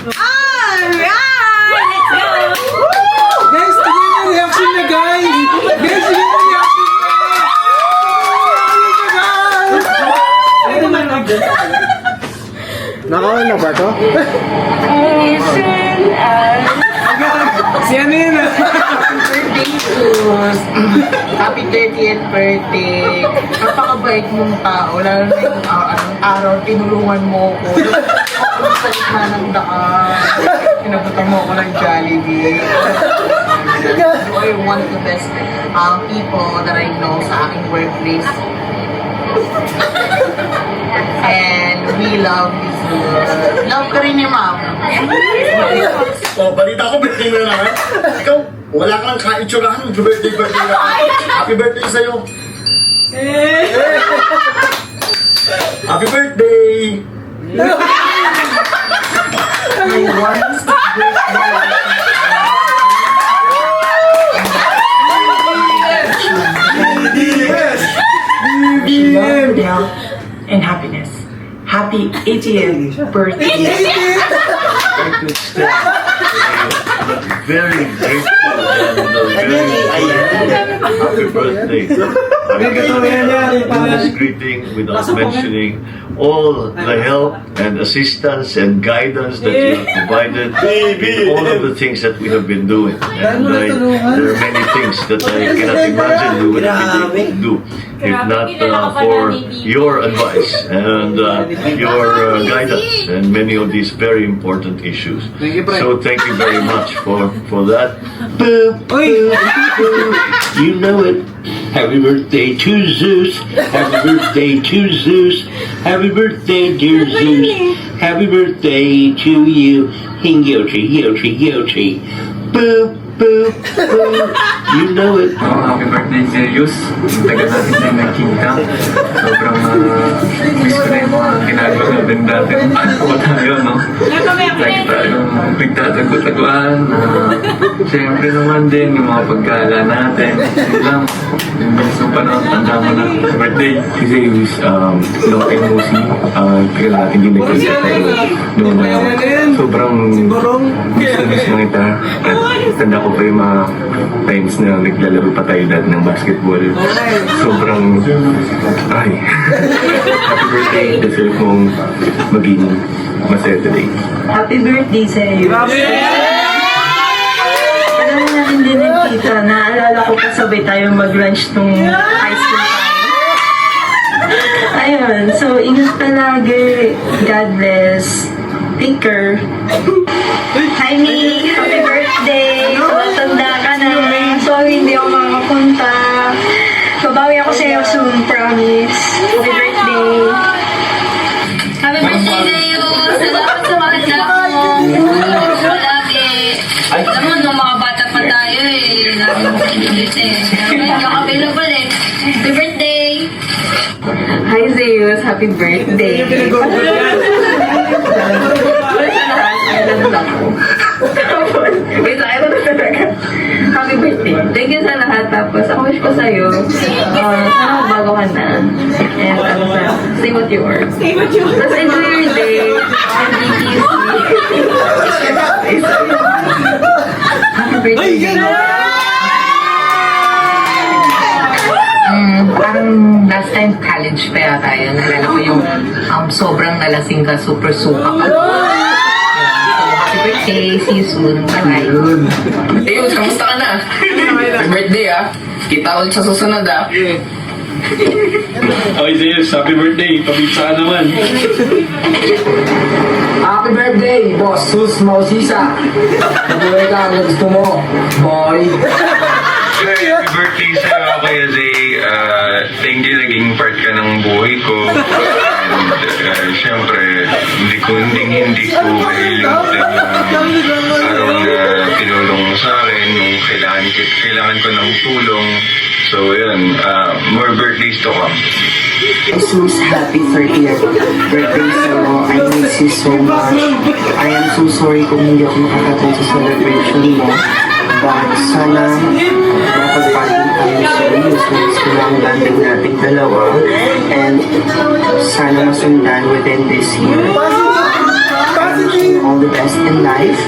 Guys, tingnan yung reaction niya, guys! Guys, tingnan yung reaction niya! Naka-on na ba to? Si ano yun? Happy 30th birthday. Napakabait mong tao. Lalo na yung anong araw, tinulungan mo ko. Ako sa gitna ng daan. Pinabutan mo ako ng Jollibee. You are one of the best people that I know sa aking workplace. And we love you. Love ka rin ni Ma'am. Oh, balita ko, birthday mo na naman. Ikaw, wala ka lang kaitsurahan. Birthday na. Happy birthday sa'yo. Happy birthday! My once birthday. Love and happiness. Happy 80th birthday. Very grateful and very happy birthday. I'm just greeting without mentioning all the help and assistance and guidance that you have provided in all of the things that we have been doing. And there are many things that I cannot imagine we would have been able to do if not for your advice and your guidance and many of these very important issues. So thank you very much for that. You know it. Happy birthday to Zeus. Happy birthday to Zeus. Happy birthday, dear Zeus. Happy birthday to you. Yoshi. Boo, boo, boo. You know it. Happy birthday, Zeus. Tagal natin tayo nagkita. Sobrang miss ko na yung mga ginagawa natin dati. Ano ba tayo, no? Lagi tayong nagtatago-taguan. Siyempre naman din yung mga pagkala natin. Yun lang. Yung bilis ng panahon, tanda mo na. Happy birthday. Si Zeus, long time no see. Tagal natin din nagkita. Noon sobrang miss mo kita. At tanda ko pa yung mga times na naglalaro pa tayo dati ng basketball. Sobrang, ay. Happy birthday. Deserve mong maging masaya today. Happy birthday sa iyo. Alam mo natin din nagkita. Naalala ko pa sabay tayo mag-lunch nung high school tayo. Ayun. So, ingat palagi. God bless. Take care. Hi, Mi. Happy birthday. Matanda ka na. Sorry, hindi ako makapunta. Babawi ako sa'yo soon, promise. Happy birthday. Happy birthday sa'yo! Salamat sa mahanda mo! Lagi! Alam mo, nung mga bata pa tayo eh. Lagi mo kinulit eh. Ngayon, available eh. Happy birthday! Hi, Zeus. Happy birthday. Wait, ayaw na talaga. Happy birthday. Thank you sa lahat. Tapos, ako wish ko sa'yo. Sana bago ka na. And ano sa, stay what you are. Tapos enjoy your day. And be peaceful. Happy birthday. Parang last time college pa yata yun. Nalala ko yung sobrang nalasing ka, super suka ka. Happy birthday, see you soon. Bye-bye. Ayun, kamusta ka na? Happy birthday ah. Kita ulit sa susunod ah. Okay, Zeus, happy birthday. Pabigsa ka naman. Happy birthday, Boss Sus Mausisa. Mabuhay ka ang gusto mo, boy. Happy birthday sa Kuya Zay. Thank you, naging part ka ng buhay ko. And syempre, hindi ko kailimutan yung araw na tinulong mo sa akin nung kailangan ko ng tulong. So yun, more birthdays to come. Jesus, happy 30th birthday sa'yo. I miss you so much. I am so sorry kung hindi ako makakatay sa celebration mo. But sana makapag-party tayo sa iyo. So, lang landing natin dalawa. And sana masundan within this year. And all the best in life.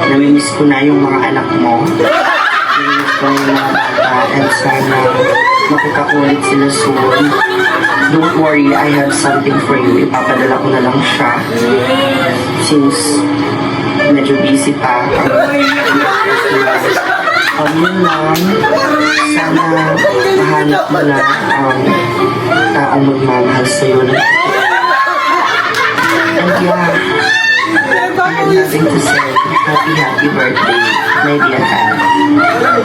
Namimiss ko na yung mga anak mo. Namimiss ko na yung mga bata. And sana makikakulit sila soon. Don't worry, I have something for you. Ipapadala ko na lang siya. Since medyo busy pa. Yun lang. Sana mahanap mo na ang taong magmamahal sa'yo. And yeah, I have nothing to say. Happy birthday, my dear Anne.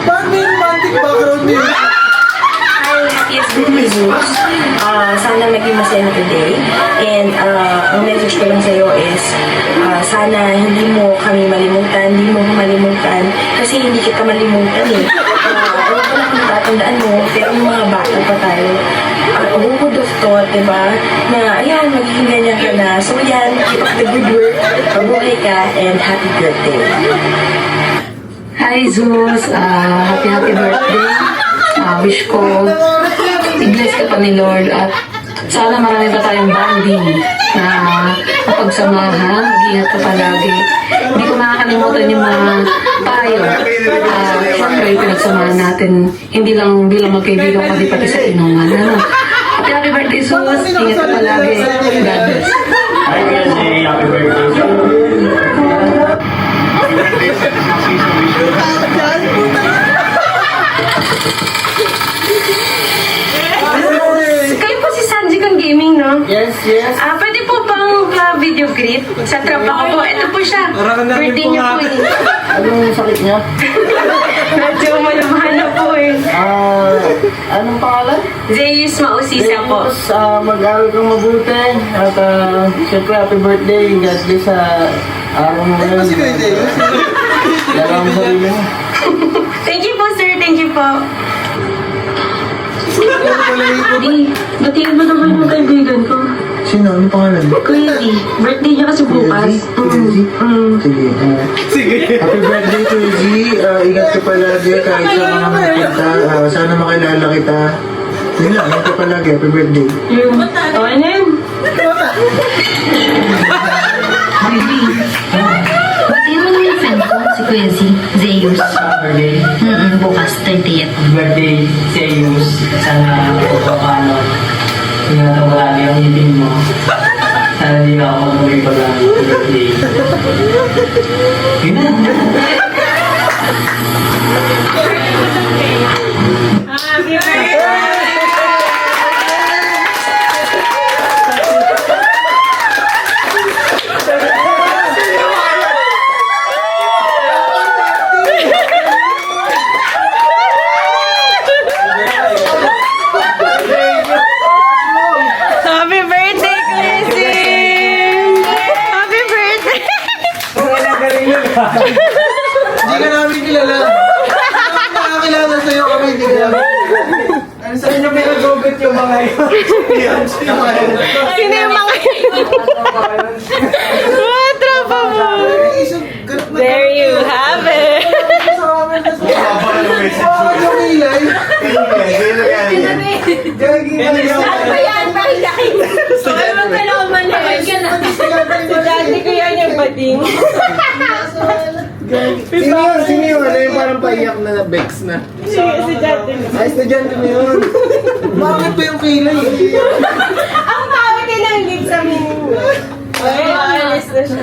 Paano yung romantic background niya? Yes, good news. Sana maging masaya na today. And ang message ko lang sa'yo is, sana hindi mo kami malimutan, hindi mo malimutan, kasi hindi kita malimutan eh. Ano ko lang tatandaan mo, pero yung mga bata pa tayo, would have thought, diba, na ayan, magiging ganyan ka na. So yan, keep up the good work, mabuhay ka, and happy birthday. Hi Zeus, happy birthday. Wish ko i-bless ka pa ni Lord at sana marami pa tayong bonding na mapagsamahan, mag-ingat ka palagi. Hindi ko makakalimutan yung mga payo. Siyempre, pinagsamahan natin, hindi lang bilang magkaibigan, pati sa inuman. Ano? Happy birthday, Zeus. Ingat ka palagi. God bless. Hi guys, happy birthday. Kayo po si Sanjikan Gaming, no? Yes, yes. Pwede po bang video greet sa tropa ko po? Ito po siya. Birthday niya po eh. Anong sakit niya? Medyo malamahan na po eh. Anong pangalan? Zeus Mausisa po. Tapos, mag-aral kang mabuti. At, syempre, happy birthday. God bless sa araw mo ngayon. Lala mo sarili mo. Thank you po, sir. Thank you po. Batiin mo naman yung kaibigan ko. Sino? Anong pangalan? Kuya Z. Birthday niya kasi bukas. Sige. Happy birthday, Kuya Z. Ingat ka palagi kahit saan ka naman punta. Sana makilala kita. Yun lang, ingat ka palagi. Happy birthday. Okay na yun. Batiin mo naman yung friend ko, si Kuya Z, Zeus. Birthday. Bukas, 30th. Birthday, Zeus. Sana paano. Ingatan mo lagi ang ngipin mo. Sana hindi na ako mag-uwi pa lang. Birthday. Yun na. Happy birthday! Happy birthday, Chrissy! Happy birthday! Hindi ka namin kilala. Nakakilala sa'yo kami, hindi ka namin. Ano sa inyo pinag-gobit yung mga yun? Sino yung mga What, tropa mo? There you have it! Daddy ko yan yung bading. Sino yun? Ano yung parang paiyak na Bex na? Si Daddy. Ay, estudyante mo yun. Bakit ba yung kilay? Ang pangit din ang gig sa mini. Ay, alis na siya.